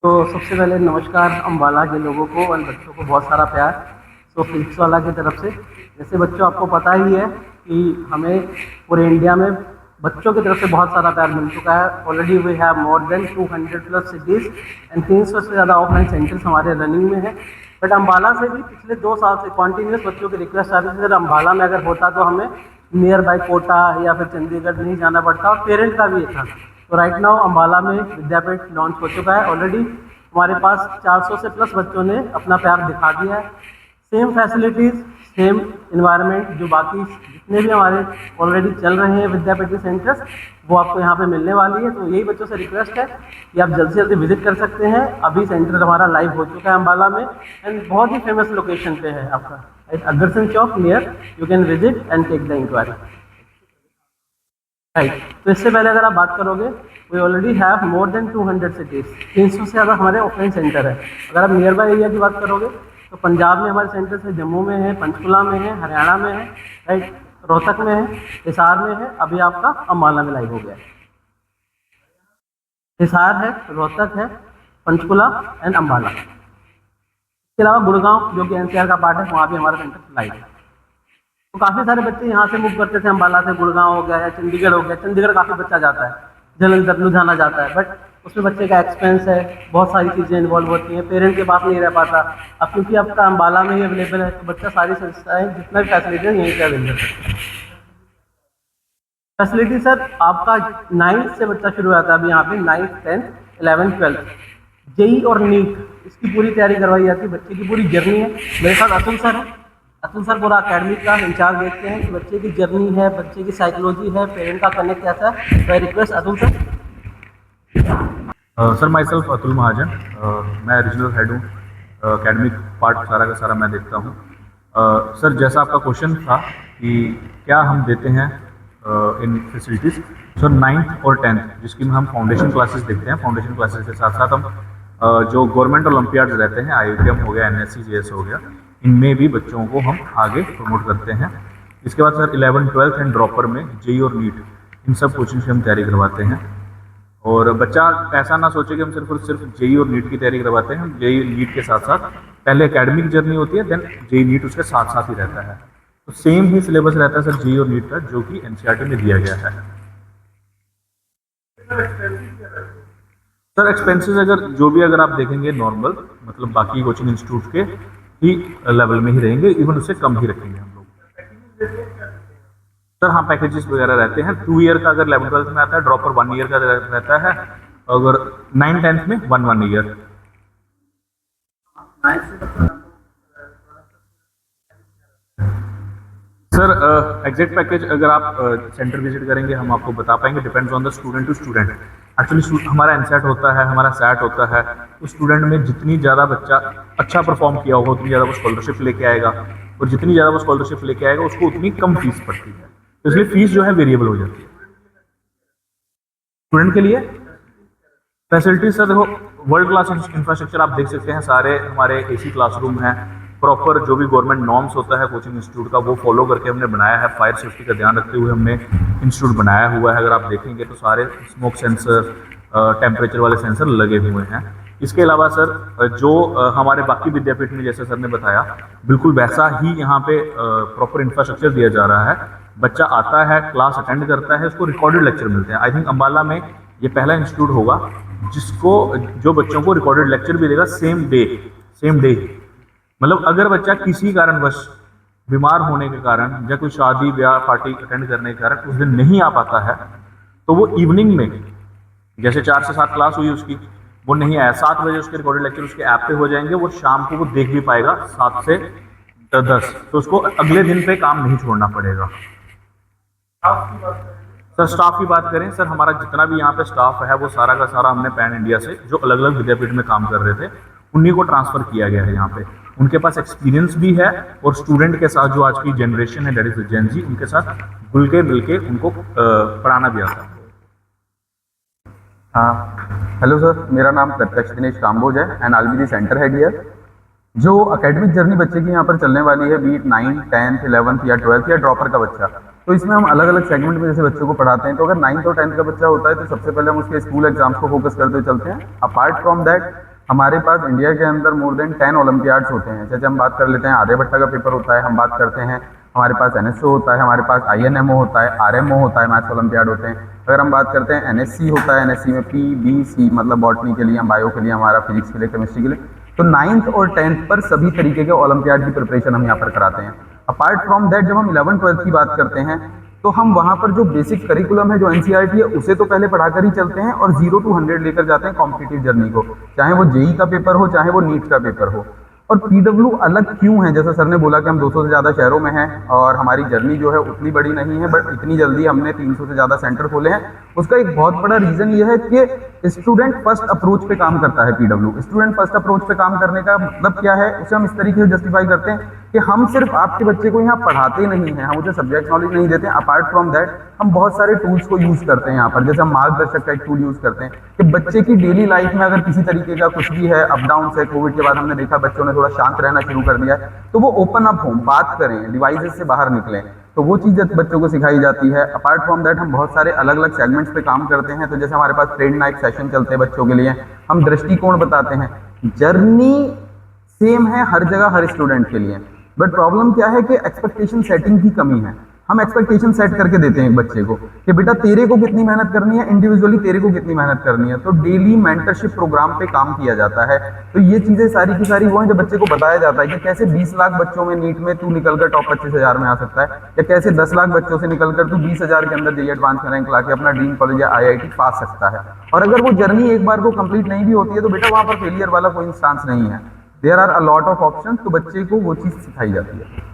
तो सबसे पहले नमस्कार अम्बाला के लोगों को और बच्चों को बहुत सारा प्यार। फिजिक्स वाला की तरफ से जैसे बच्चों आपको पता ही है कि हमें पूरे इंडिया में बच्चों की तरफ से बहुत सारा प्यार मिल चुका है। Already we have more than 200 plus cities and 300 से ज़्यादा ऑफलाइन सेंटर्स हमारे रनिंग में है। बट अम्बाला से भी पिछले 2 साल से कॉन्टीन्यूस बच्चों की रिक्वेस्ट आ रही थी, सर अम्बाला में अगर होता तो हमें नियर बाई कोटा या फिर चंडीगढ़ नहीं जाना पड़ता, और पेरेंट का भी ये था। तो राइट नाउ अम्बाला में विद्यापीठ लॉन्च हो चुका है। ऑलरेडी हमारे पास 400 से प्लस बच्चों ने अपना प्यार दिखा दिया है। सेम फैसिलिटीज़, सेम इन्वायरमेंट जो बाकी जितने भी हमारे ऑलरेडी चल रहे हैं विद्यापीठ के सेंटर्स, वो आपको यहाँ पे मिलने वाली है। तो यही बच्चों से रिक्वेस्ट है कि आप जल्द से जल्दी विजिट कर सकते हैं। अभी सेंटर हमारा लाइव हो चुका है अम्बाला में एंड बहुत ही फेमस लोकेशन पे है आपका, Agrasen Chowk near. You can visit and take the inquiry. Right, तो इससे पहले अगर आप बात करोगे, we already have more than 200 cities, 300 से ज़्यादा हमारे ऑफलाइन सेंटर है। अगर आप नियर बाई एरिया की बात करोगे तो पंजाब में हमारे सेंटर्स है, जम्मू में है, पंचकुला में है, हरियाणा में है, राइट, रोहतक में है, हिसार में है, अभी आपका अम्बाला में लाइव हो गया है। हिसार है, रोहतक है, पंचकुला एंड अम्बाला। इसके अलावा गुड़गांव जो कि एनसीआर का पार्ट है, वहाँ भी हमारा सेंटर लाइव है। तो काफ़ी सारे बच्चे यहाँ से मूव करते थे, अम्बाला से गुड़गांव हो गया या चंडीगढ़ हो गया। चंडीगढ़ काफ़ी बच्चा जाता है, जलंधर लुधियाना जाता है, बट उसमें बच्चे का एक्सपेंस है, बहुत सारी चीज़ें इन्वॉल्व होती हैं, पेरेंट के पास नहीं रह पाता। अब क्योंकि आपका अम्बाला में ही अवेलेबल है, तो बच्चा सारी संस्थाएँ जितना भी फैसिलिटी है यहीं से अवेलेबल है। फैसिलिटी सर आपका 9th से बच्चा शुरू होता है। अभी यहाँ पे 9th 10th 11th 12th JEE और नीट इसकी पूरी तैयारी करवाई जाती है। बच्चे की पूरी जर्नी है। मेरे साथ अतुल सर है। अतुल सर पूरा अकेडमिक का इंचार्ज देखते हैं कि बच्चे की जर्नी है, बच्चे की साइकोलॉजी है, पेरेंट का कनेक्ट कैसा है। तो I request Atul sir. Sir myself Atul Mahajan, मैं रीजनल हेड हूँ। एकेडमिक पार्ट सारा का सारा मैं देखता हूँ। सर जैसा आपका क्वेश्चन था कि क्या हम देते हैं इन फैसिलिटीज़, सर 9th और 10th जिसकी में हम फाउंडेशन क्लासेस देखते हैं। फाउंडेशन क्लासेस के साथ साथ हम जो गवर्नमेंट ओलंपियाड्स रहते हैं, IITM हो गया, NSC GS हो गया, इनमें भी बच्चों को हम आगे प्रमोट करते हैं। इसके बाद sir 11th 12th and dropper में जेई और नीट इन सब कोचिंग से हम तैयारी करवाते हैं। और बच्चा ऐसा ना सोचे कि हम सिर्फ जेई और नीट की तैयारी करवाते हैं। हम जेई नीट के साथ साथ पहले एकेडमिक जर्नी होती है, देन जेई नीट उसके साथ साथ ही रहता है। तो सेम ही सिलेबस रहता है सर जेई और नीट का, जो कि NCERT में दिया गया है। सर एक्सपेंसेस अगर आप देखेंगे नॉर्मल, मतलब बाकी कोचिंग इंस्टीट्यूट के ही लेवल में ही रहेंगे, इवन उससे कम ही रखेंगे हम लोग। सर हाँ, पैकेजेस वगैरह रहते हैं। 2 ईयर का अगर 11th 12th में आता है, ड्रॉपर 1 ईयर का रहता है, अगर 9th 10th में 1 ईयर। सर एग्जैक्ट पैकेज अगर आप सेंटर विजिट करेंगे हम आपको बता पाएंगे, depends on the student to student. Actually हमारा एनसेट होता है, हमारा सैट होता है। उस स्टूडेंट में जितनी ज़्यादा बच्चा अच्छा परफॉर्म किया होगा उतनी ज़्यादा वो स्कॉलरशिप लेके आएगा, और जितनी ज़्यादा वो स्कॉलरशिप लेके आएगा उसको उतनी कम फीस पड़ती है। तो इसलिए फीस जो है वेरिएबल हो जाती है। स्टूडेंट के लिए फैसिलिटीज सर देखो, वर्ल्ड क्लास इंफ्रास्ट्रक्चर आप देख सकते हैं। सारे हमारे AC क्लासरूम हैं, प्रॉपर जो भी गवर्नमेंट नॉर्म्स होता है कोचिंग इंस्टीट्यूट का वो फॉलो करके हमने बनाया है। फायर सेफ्टी का ध्यान रखते हुए हमने इंस्टीट्यूट बनाया हुआ है। अगर आप देखेंगे तो सारे स्मोक सेंसर, टेम्परेचर वाले सेंसर लगे हुए हैं। इसके अलावा सर जो हमारे बाकी विद्यापीठ में जैसे सर ने बताया, बिल्कुल वैसा ही यहाँ पे प्रॉपर इंफ्रास्ट्रक्चर दिया जा रहा है। बच्चा आता है, क्लास अटेंड करता है, उसको रिकॉर्डेड लेक्चर मिलते हैं। आई थिंक अम्बाला में ये पहला इंस्टीट्यूट होगा जिसको जो बच्चों को रिकॉर्डेड लेक्चर भी देगा सेम डे। मतलब अगर बच्चा किसी कारणवश बीमार होने के कारण या कोई शादी ब्याह पार्टी अटेंड करने के कारण उस दिन नहीं आ पाता है, तो वो इवनिंग में जैसे 4 से 7 क्लास हुई उसकी, वो नहीं आया, 7 बजे उसके रिकॉर्डेड लेक्चर उसके ऐप पे हो जाएंगे। वो शाम को वो देख भी पाएगा 7 से 10, तो उसको अगले दिन पे काम नहीं छोड़ना पड़ेगा। सर स्टाफ की बात करें, सर हमारा जितना भी यहाँ पे स्टाफ है वो सारा का सारा हमने पैन इंडिया से जो अलग अलग विद्यापीठ में काम कर रहे थे उन्हीं को ट्रांसफर किया गया है यहाँ पे। उनके पास एक्सपीरियंस भी है, और स्टूडेंट के साथ जो आज की जनरेशन है दैट इज जेन जी, उनके साथ घुल के मिल के उनको पढ़ाना भी आता है। हाँ, हेलो सर, मेरा नाम प्रत्यक्ष दिनेश काम्बोज है and I will be the centre head here. जो एकेडमिक जर्नी बच्चे की यहाँ पर चलने वाली है, बीट 9th 10th 11th या 12th या ड्रॉपर का बच्चा, तो इसमें हम अलग अलग सेगमेंट में जैसे बच्चों को पढ़ाते हैं। तो अगर 9th और 10th का बच्चा होता है तो सबसे पहले हम उसके स्कूल एग्जाम्स को फोकस करते हुए चलते हैं। अपार्ट फ्रॉम दैट हमारे पास इंडिया के अंदर मोर देन 10 ओलंपियाड्स होते हैं। जैसे हम बात कर लेते हैं आर्यभट्टा का पेपर होता है, हम बात करते हैं हमारे पास NSO होता है, हमारे पास INMO होता है, RMO होता है, मैथ्स ओलंपियाड होते हैं। अगर हम बात करते हैं NSC होता है, NSC में P, B, C मतलब बॉटनी के लिए, बायो के लिए, हमारा फिजिक्स के लिए, केमिस्ट्री के लिए। तो 9th और 10th पर सभी तरीके के ओलंपियाड की प्रिपरेशन हम यहाँ पर कराते हैं। अपार्ट फ्रॉम दैट जब हम 11th 12th की बात करते हैं तो हम वहाँ पर जो बेसिक करिकुलम है, जो NCERT है, उसे तो पहले पढ़ाकर ही चलते हैं और 0 to 100 लेकर जाते हैं कॉम्पिटिटिव जर्नी को, चाहे वो JEE का पेपर हो, चाहे वो नीट का पेपर हो। और PW अलग क्यों है, जैसा सर ने बोला कि हम 200 से ज़्यादा शहरों में हैं और हमारी जर्नी जो है उतनी बड़ी नहीं है, बट इतनी जल्दी हमने 300 से ज़्यादा सेंटर खोले हैं। उसका एक बहुत बड़ा रीज़न ये है कि स्टूडेंट फर्स्ट अप्रोच पे काम करता है PW। स्टूडेंट फर्स्ट अप्रोच पे काम करने का मतलब क्या है, उसे हम इस तरीके से जस्टिफाई करते हैं कि हम सिर्फ आपके बच्चे को यहाँ पढ़ाते नहीं हैं, हम उसे सब्जेक्ट नॉलेज नहीं देते हैं। अपार्ट फ्रॉम दैट हम बहुत सारे टूल्स को यूज़ करते हैं यहाँ पर। जैसे हम मार्गदर्शक का एक टूल यूज़ करते हैं कि बच्चे की डेली लाइफ में अगर किसी तरीके का कुछ भी है, अप डाउन है, कोविड के बाद हमने देखा बच्चों ने थोड़ा शांत रहना शुरू कर दिया है, तो वो ओपन अप हों, बात करें, डिवाइसेस से बाहर निकलें, तो वो चीज़ बच्चों को सिखाई जाती है। अपार्ट फ्रॉम दैट हम बहुत सारे अलग अलग सेगमेंट्स पे काम करते हैं। तो जैसे हमारे पास ट्रेड नाइट सेशन चलते हैं बच्चों के लिए, हम दृष्टिकोण बताते हैं। जर्नी सेम है हर जगह हर स्टूडेंट के लिए, बट प्रॉब्लम क्या है कि एक्सपेक्टेशन सेटिंग की कमी है। हम एक्सपेक्टेशन सेट करके देते हैं एक बच्चे को कि बेटा तेरे को कितनी मेहनत करनी है, इंडिविजुअली तेरे को कितनी मेहनत करनी है। तो डेली मेंटरशिप प्रोग्राम पे काम किया जाता है। तो ये चीज़ें सारी की सारी वो हैं जो बच्चे को बताया जाता है कि कैसे 20 लाख बच्चों में नीट में तू निकलकर टॉप 25,000 में आ सकता है, या कैसे 10 लाख बच्चों से निकलकर तू 20,000 के अंदर JEE एडवांस में रैंक लाके अपना ड्रीम कॉलेज या IIT पा सकता है। और अगर वो जर्नी एक बार को कंप्लीट नहीं भी होती है तो बेटा वहाँ पर फेलियर वाला कोई इंस्टांस नहीं है। There are a lot of option. तो बच्चे को वो चीज़ सिखाई जाती है।